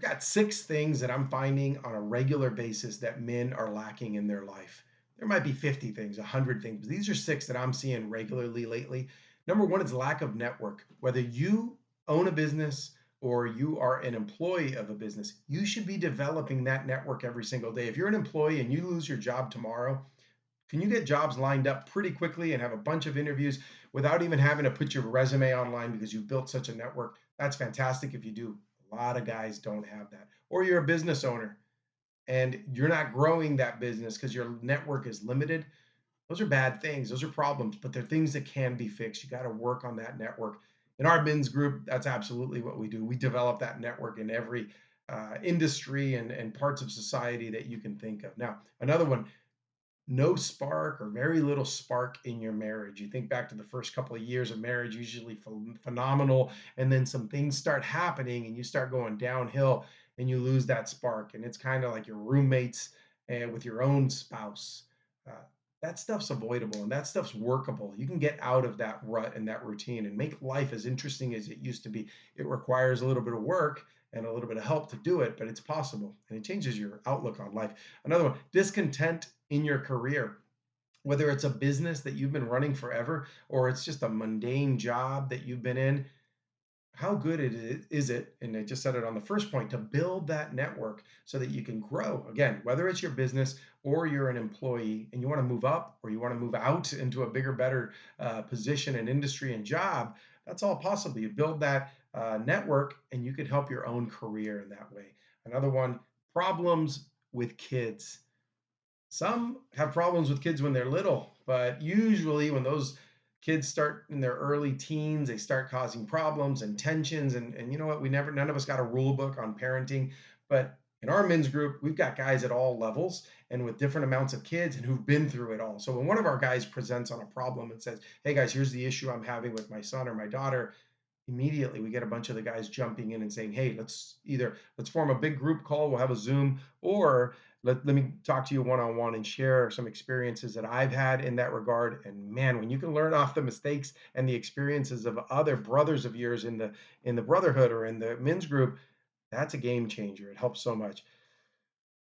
I've got 6 things that I'm finding on a regular basis that men are lacking in their life. There might be 50 things, 100 things, but these are 6 that I'm seeing regularly lately. Number one is lack of network. Whether you own a business or you are an employee of a business, you should be developing that network every single day. If you're an employee and you lose your job tomorrow, can you get jobs lined up pretty quickly and have a bunch of interviews without even having to put your resume online because you've built such a network? That's fantastic if you do. A lot of guys don't have that. Or you're a business owner and you're not growing that business because your network is limited. Those are bad things. Those are problems, but they're things that can be fixed. You got to work on that network. In our men's group, that's absolutely what we do. We develop that network in every industry and parts of society that you can think of. Now, another one, no spark or very little spark in your marriage. You think back to the first couple of years of marriage, usually phenomenal, and then some things start happening and you start going downhill and you lose that spark. And it's kind of like your roommates with your own spouse. Uh, that stuff's avoidable and that stuff's workable. You can get out of that rut and that routine and make life as interesting as it used to be. It requires a little bit of work and a little bit of help to do it, but it's possible and it changes your outlook on life. Another one, discontent in your career, whether it's a business that you've been running forever or it's just a mundane job that you've been in. How good is it, and I just said it on the first point, to build that network so that you can grow? Again, whether it's your business or you're an employee and you want to move up or you want to move out into a bigger, better position and industry and job, that's all possible. You build that network and you could help your own career in that way. Another one, problems with kids. Some have problems with kids when they're little, but usually when those kids start in their early teens, they start causing problems and tensions. And you know what? None of us got a rule book on parenting, but in our men's group, we've got guys at all levels and with different amounts of kids and who've been through it all. So when one of our guys presents on a problem and says, "Hey guys, here's the issue I'm having with my son or my daughter," immediately we get a bunch of the guys jumping in and saying, "Hey, let's form a big group call, we'll have a Zoom, or let me talk to you one-on-one and share some experiences that I've had in that regard." And man, when you can learn off the mistakes and the experiences of other brothers of yours in the brotherhood or in the men's group, that's a game changer. It helps so much.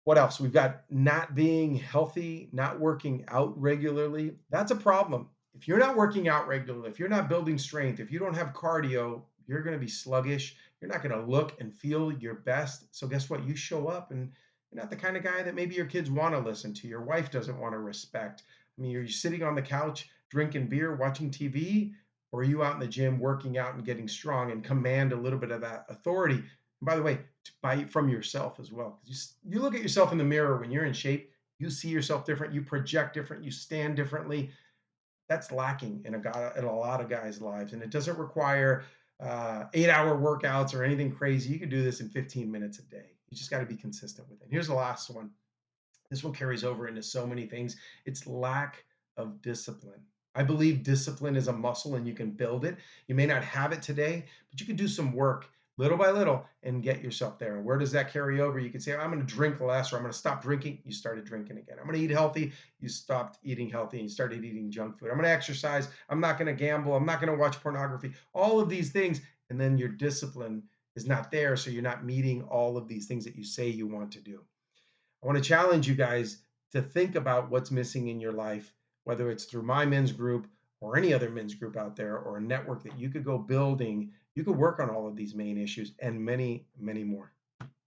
What else? We've got not being healthy, not working out regularly. That's a problem. If you're not working out regularly, if you're not building strength, if you don't have cardio, you're going to be sluggish. You're not going to look and feel your best. So, guess what? You show up and you're not the kind of guy that maybe your kids want to listen to, your wife doesn't want to respect. I mean, are you sitting on the couch drinking beer, watching TV, or are you out in the gym working out and getting strong and command a little bit of that authority? And by the way, by from yourself as well. Because you look at yourself in the mirror when you're in shape, you see yourself different, you project different, you stand differently. That's lacking in a lot of guys' lives, and it doesn't require 8-hour workouts or anything crazy. You can do this in 15 minutes a day. You just got to be consistent with it. Here's the last one. This one carries over into so many things. It's lack of discipline. I believe discipline is a muscle and you can build it. You may not have it today, but you can do some work little by little and get yourself there. And where does that carry over? You can say, I'm going to drink less, or I'm going to stop drinking. You started drinking again. I'm going to eat healthy. You stopped eating healthy and you started eating junk food. I'm going to exercise. I'm not going to gamble. I'm not going to watch pornography. All of these things. And then your discipline is not there. So you're not meeting all of these things that you say you want to do. I want to challenge you guys to think about what's missing in your life, whether it's through my men's group or any other men's group out there or a network that you could go building. You could work on all of these main issues and many, many more.